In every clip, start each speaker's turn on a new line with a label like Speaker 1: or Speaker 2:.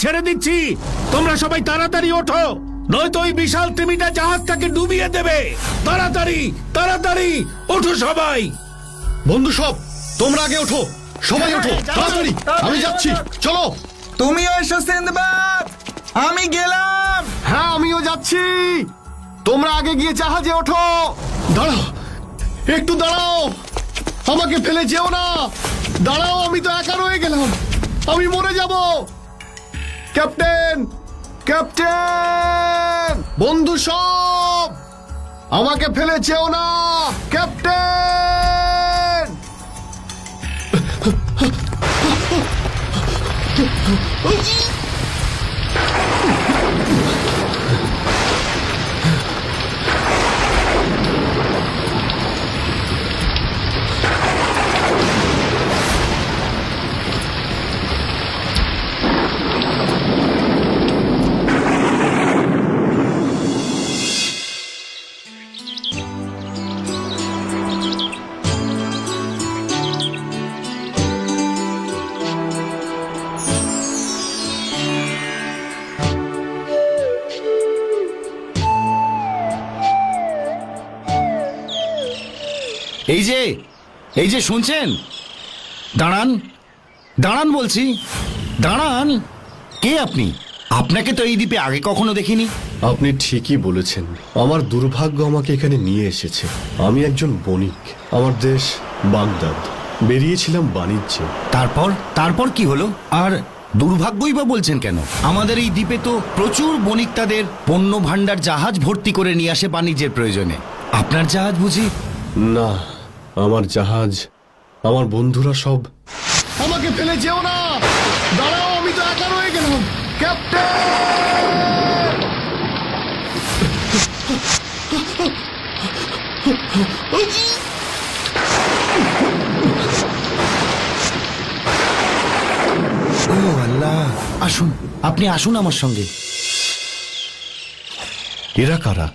Speaker 1: ছেড়ে দিচ্ছি। তোমরা সবাই তাড়াতাড়ি ওঠো, নয়তো ওই বিশাল তিমিটা জাহাজটাকে ডুবিয়ে দেবে। তাড়াতাড়ি তাড়াতাড়ি ওঠো সবাই।
Speaker 2: বন্ধু সব, তোমরা আগে ওঠো, সবাই ওঠো তাড়াতাড়ি, আমি যাচ্ছি, চলো।
Speaker 3: তুমিও এসো সিন্দবাদ, আমি গেলাম।
Speaker 2: হ্যাঁ, আমিও যাচ্ছি, তোমরা আগে গিয়ে জাহাজে ওঠো। দাঁড়াও, একটু দাঁড়াও, আমাকে ফেলে যেও না। দাঁড়াও, আমি তো একা রয়ে গেলাম, আমি মরে যাব। ক্যাপ্টেন, ক্যাপ্টেন, বন্ধু সব, আমাকে ফেলে যেও না ক্যাপ্টেন।
Speaker 1: এই যে শুনছেন, দাঁড়ান দাঁড়ান বলছি, দাঁড়ান। কে আপনি? আপনাকে তো এই দ্বীপে আগে কখনো দেখিনি।
Speaker 2: আপনি ঠিকই বলেছেন, আমার দুর্ভাগ্য আমাকে এখানে নিয়ে এসেছে। আমি একজন বণিক, আমার দেশ বাগদাদ, বেরিয়েছিলাম বাণিজ্যে।
Speaker 1: তারপর কি হলো? আর দুর্ভাগ্যই বা বলছেন কেন? আমাদের এই দ্বীপে তো প্রচুর বণিক তাদের পণ্য ভাণ্ডার জাহাজ ভর্তি করে নিয়ে আসে বাণিজ্যের প্রয়োজনে। আপনার জাহাজ বুঝি?
Speaker 2: না, আমার জাহাজ, আমার বন্ধুরা সব। আমাকে ফেলে যেও না, দাঁড়াও, আমি তো একা রয়ে গেলাম ক্যাপ্টেন।
Speaker 1: ও আল্লাহ, আসুন, আপনি আসুন আমার সঙ্গে।
Speaker 2: এরা কারা?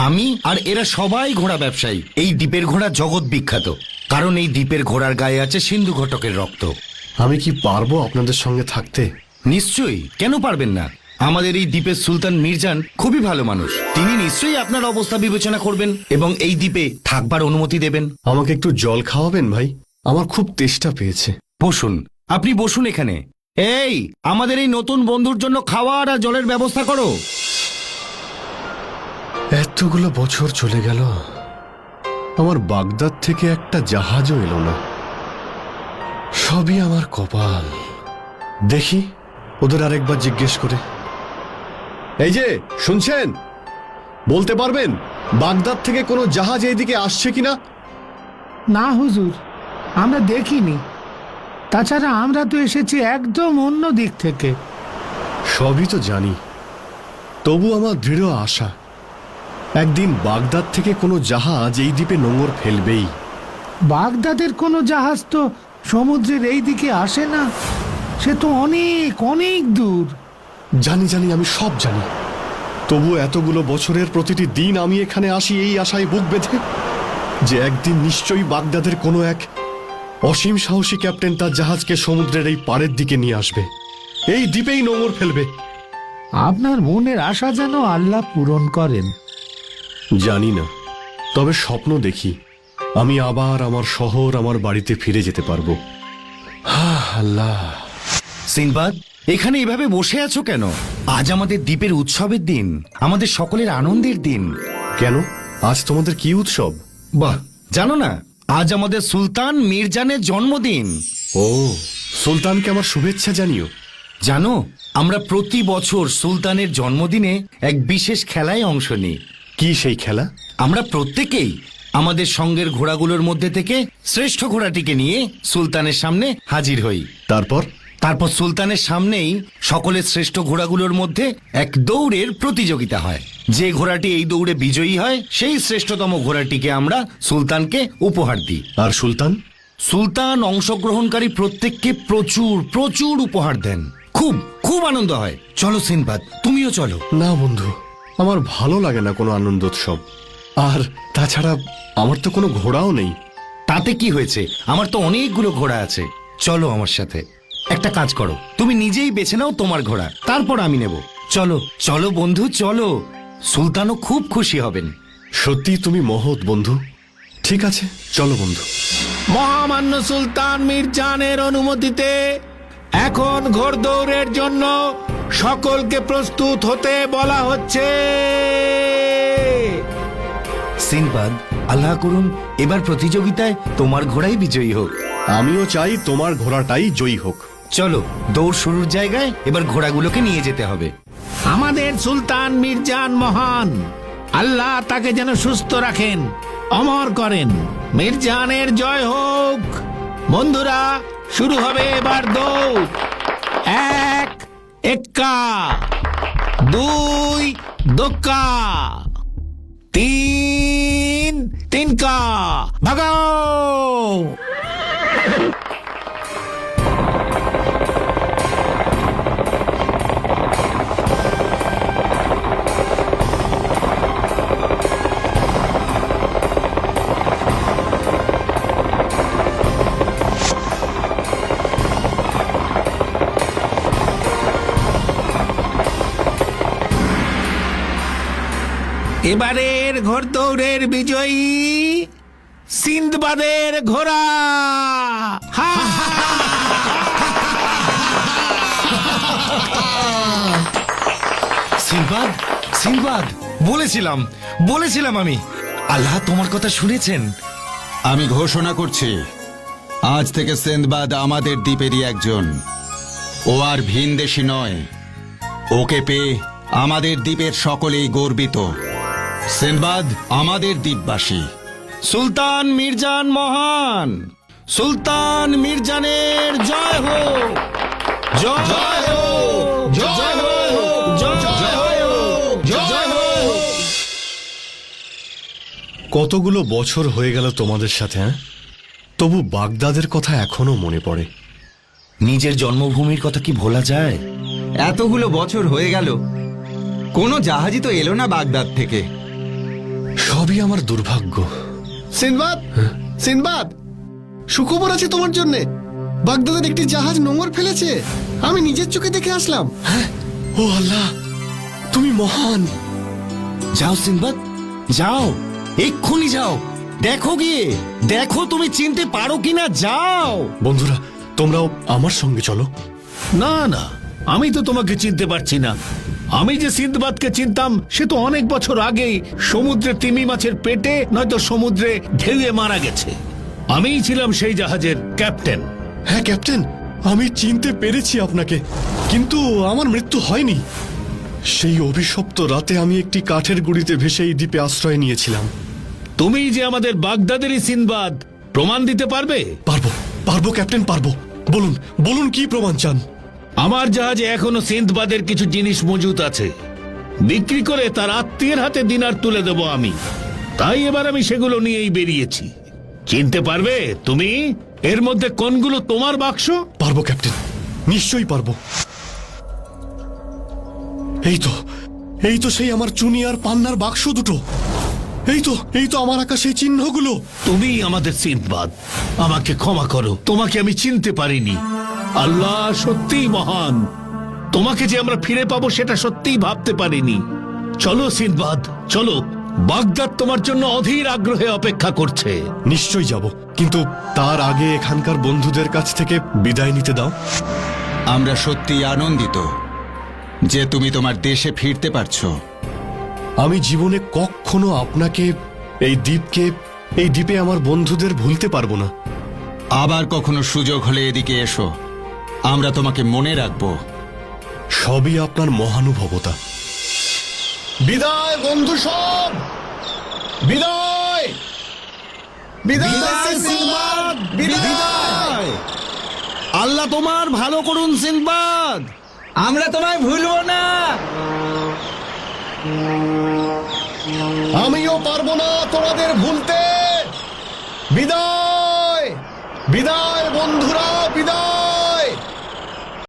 Speaker 1: আমি আর এরা সবাই ঘোড়া ব্যবসায়ী। এই দ্বীপের ঘোড়া জগৎ বিখ্যাত, কারণ এই দ্বীপের ঘোড়ার গায়ে আছে সিন্ধু ঘটকের রক্ত।
Speaker 2: আমি কি পারবো আপনাদের সঙ্গে থাকতে?
Speaker 1: নিশ্চয়ই, কেন পারবেন না? আমাদের এই দ্বীপের সুলতান মির্জান খুবই ভালো মানুষ। তিনি নিশ্চয়ই আপনার অবস্থা বিবেচনা করবেন এবং এই দ্বীপে থাকবার অনুমতি দেবেন।
Speaker 2: আমাকে একটু জল খাওয়াবেন ভাই, আমার খুব তেষ্টা পেয়েছে।
Speaker 1: বসুন, আপনি বসুন এখানে। এই, আমাদের এই নতুন বন্ধুর জন্য খাওয়ার আর জলের ব্যবস্থা করো।
Speaker 2: এতগুলো বছর চলে গেল, আমার বাগদাদ থেকে একটা জাহাজও এলো না। সবই আমার কপাল। দেখি ওদের আরেকবার জিজ্ঞেস করে। এই যে শুনছেন, বলতে পারবেন বাগদাদ থেকে কোনো জাহাজ এইদিকে আসছে কিনা?
Speaker 4: না হুজুর, আমরা দেখিনি। তাছাড়া আমরা তো এসেছি একদম অন্য দিক থেকে।
Speaker 2: সবই তো জানি, তবু আমার দৃঢ় আশা একদিন বাগদাদ থেকে কোনো জাহাজ এই দ্বীপে নোঙর ফেলবেই।
Speaker 4: বাগদাদের কোনো জাহাজ তো সমুদ্রের এই দিকে আসে না, সে তো অনেক অনেক দূর।
Speaker 2: জানি জানি, আমি সব জানি, তবু এতগুলো বছরের প্রতিটি দিন আমি এখানে আসি এই আশায় বুক বেঁধে যে একদিন নিশ্চয়ই বাগদাদের কোনো এক অসীম সাহসী ক্যাপ্টেন তার জাহাজকে সমুদ্রের এই পাড়ের দিকে নিয়ে আসবে, এই দ্বীপেই নোঙর ফেলবে।
Speaker 4: আপনার মনের আশা যেন আল্লাহ পূরণ করেন।
Speaker 2: জানি না, তবে স্বপ্ন দেখি আমি আবার আমার শহর, আমার বাড়িতে ফিরে যেতে পারবো। আল্লাহ।
Speaker 1: সিনবাদ, এখানে এভাবে বসে আছো কেন? আজ আমাদের দ্বীপের উৎসবের দিন, আমাদের সকলের আনন্দের দিন।
Speaker 2: কেন, আজ তোমাদের কি উৎসব?
Speaker 1: বাহ, জানো না, আজ আমাদের সুলতান মির্জানের জন্মদিন।
Speaker 2: ও, সুলতানকে আমার শুভেচ্ছা জানিও।
Speaker 1: জানো, আমরা প্রতি বছর সুলতানের জন্মদিনে এক বিশেষ খেলায় অংশ নিই।
Speaker 2: কি সেই খেলা?
Speaker 1: আমরা প্রত্যেকেই আমাদের সঙ্গের ঘোড়াগুলোর মধ্যে থেকে শ্রেষ্ঠ ঘোড়াটিকে নিয়ে সুলতানের সামনে হাজির হই। তারপর সুলতানের সামনেই সকলের শ্রেষ্ঠ ঘোড়াগুলোর মধ্যে এক দৌড়ের প্রতিযোগিতা হয়। যে ঘোড়াটি এই দৌড়ে বিজয়ী হয় সেই শ্রেষ্ঠতম ঘোড়াটিকে আমরা সুলতানকে উপহার দিই।
Speaker 2: আর সুলতান
Speaker 1: অংশগ্রহণকারী প্রত্যেককে প্রচুর প্রচুর উপহার দেন। খুব খুব আনন্দ হয়। চলো সিনবাদ, তুমিও চলো।
Speaker 2: না বন্ধু, আমার ভালো লাগে না কোনো আনন্দোৎসব। আর তাছাড়া আমার তো কোনো ঘোড়াও নেই।
Speaker 1: তাতে কি হয়েছে, আমার তো অনেকগুলো ঘোড়া আছে। চলো আমার সাথে। একটা কাজ করো, তুমি নিজেই বেছে নাও তোমার ঘোড়া, তারপর আমি নেব। চলো চলো বন্ধু, চলো। সুলতানও খুব খুশি হবেন।
Speaker 2: সত্যি তুমি মহৎ বন্ধু। ঠিক আছে, চলো বন্ধু।
Speaker 5: মহামান্য সুলতান মির্জানের অনুমতিতে এখন ঘোড়দৌড়ের জন্য সকলকে প্রস্তুত হতে বলা হচ্ছে।
Speaker 1: সিনবাদ, আল্লাহ করুন এবার প্রতিযোগিতায় তোমার ঘোড়াই বিজয়ী হোক।
Speaker 2: আমিও চাই তোমার ঘোড়াটাই জয়ী হোক।
Speaker 1: চলো, দৌড় শুরুর জায়গায় এবার ঘোড়াগুলোকে নিয়ে যেতে হবে।
Speaker 5: আমাদের সুলতান মির্জান মহান, আল্লাহ তাকে যেন সুস্থ রাখেন, অমর করেন। মির্জানের জয় হোক। বন্ধুরা, শুরু হবে এবার দৌড়। 1 এক্কা, 2 দোক্কা, 3 তিনকা, ভাগাও। এবারের ঘোড়দৌড়ের বিজয়ী সিন্দবাদের ঘোড়া। হা!
Speaker 1: সিনবাদ, সিনবাদ, বলেছিলাম বলেছিলাম আমি। আল্লাহ তোমার কথা শুনেছেন।
Speaker 6: আমি ঘোষণা করছি, আজ থেকে সিন্দবাদ আমাদের দ্বীপেরই একজন। ও আর ভিনদেশী নয়। ওকে পেয়ে আমাদের দ্বীপের সকলেই গর্বিত। সিন্দবাদ আমাদের দ্বীপবাসী।
Speaker 1: সুলতান মির্জান মহান, সুলতান মির্জানের জয় হোক, জয় হোক, জয় হোক, জয় হোক, জয় হোক।
Speaker 2: কতগুলো বছর হয়ে গেল তোমাদের সাথে, হ্যাঁ? তবু বাগদাদের কথা এখনো মনে পড়ে।
Speaker 1: নিজের জন্মভূমির কথা কি ভোলা যায়?
Speaker 6: এতগুলো বছর হয়ে গেল, কোনো জাহাজই তো এলো না বাগদাদ থেকে।
Speaker 2: সবই আমার দুর্ভাগ্য।
Speaker 7: সিনবাদ, সিনবাদ, সুখবর আছে তোমার জন্য। বাগদাদের একটি জাহাজ নোঙর ফেলেছে। আমি নিজের চোখে দেখে আসলাম।
Speaker 2: ও আল্লাহ, তুমি মহান।
Speaker 1: যাও সিনবাদ, যাও, এক্ষুনি যাও। দেখো গিয়ে, দেখো তুমি চিনতে পারো কিনা। যাও।
Speaker 2: বন্ধুরা, তোমরাও আমার সঙ্গে চলো।
Speaker 5: না না, আমি তো তোমাকে চিনতে পারছি না। আমি যে সিন্দবাদকে চিনতাম সে তো অনেক বছর আগেই সমুদ্রে তিমি মাছের পেটে নয়তো সমুদ্রে ঢেউয়ে মারা গেছে। আমিই ছিলাম সেই জাহাজের ক্যাপ্টেন।
Speaker 2: হ্যাঁ ক্যাপ্টেন, আমি চিনতে পেরেছি আপনাকে, কিন্তু আমার মৃত্যু হয়নি। সেই অভিশপ্ত রাতে আমি একটি কাঠের গুঁড়িতে ভেসে এই দ্বীপে আশ্রয় নিয়েছিলাম।
Speaker 5: তুমি যে আমাদের বাগদাদেরই সিন্দবাদ, প্রমাণ দিতে পারবে?
Speaker 2: পারবো, পারবো ক্যাপ্টেন, পারবো। বলুন, বলুন কি প্রমাণ চান?
Speaker 5: আমার জাহাজে এখনো সিন্দবাদের কিছু জিনিস মজুত আছে। বিক্রি করে তার আত্মীয়ের হাতে দিনার তুলে দেব আমি। তাই এবার আমি সেগুলো নিয়েই বেরিয়েছি। চিনতে পারবে তুমি এর মধ্যে কোনগুলো তোমার বাক্স?
Speaker 2: পারবো ক্যাপ্টেন, নিশ্চয়ই পারবো। এই তো, এই তো সেই আমার চুনি আর পান্নার বাক্স দুটো। এই তো আমার আঁকা সেই চিহ্নগুলো।
Speaker 5: তুমি আমাদের সিন্দবাদ, আমাকে ক্ষমা করো, তোমাকে আমি চিনতে পারিনি। আল্লাহ সত্যিই মহান। তোমাকে যে আমরা ফিরে পাবো সেটা সত্যিই ভাবতে পারিনি। চলো সিন্দবাদ, চলো। বাগদাদ তোমার জন্য অধীর আগ্রহে অপেক্ষা করছে।
Speaker 2: নিশ্চয়ই যাব, কিন্তু তার আগে এখানকার বন্ধুদের কাছ থেকে বিদায় নিতে দাও।
Speaker 6: আমরা সত্যি আনন্দিত যে তুমি তোমার দেশে ফিরতে পারছো।
Speaker 2: আমি জীবনে কখনো আপনাকে, এই দ্বীপকে, এই দ্বীপে আমার বন্ধুদের ভুলতে পারবো না।
Speaker 6: আবার কখনো সুযোগ হলে এদিকে এসো, আমরা তোমাকে মনে রাখবো।
Speaker 2: সবই আপনার মহানুভবতা। বিদায় বন্ধু সব, বিদায়,
Speaker 7: বিদায় সিনবাদ, বিদায়।
Speaker 1: আল্লাহ তোমার ভালো করুন সিনবাদ।
Speaker 6: আমরা তোমায় ভুলবো না।
Speaker 2: আমিও পারবো না তোমাদের ভুলতে। বিদায়।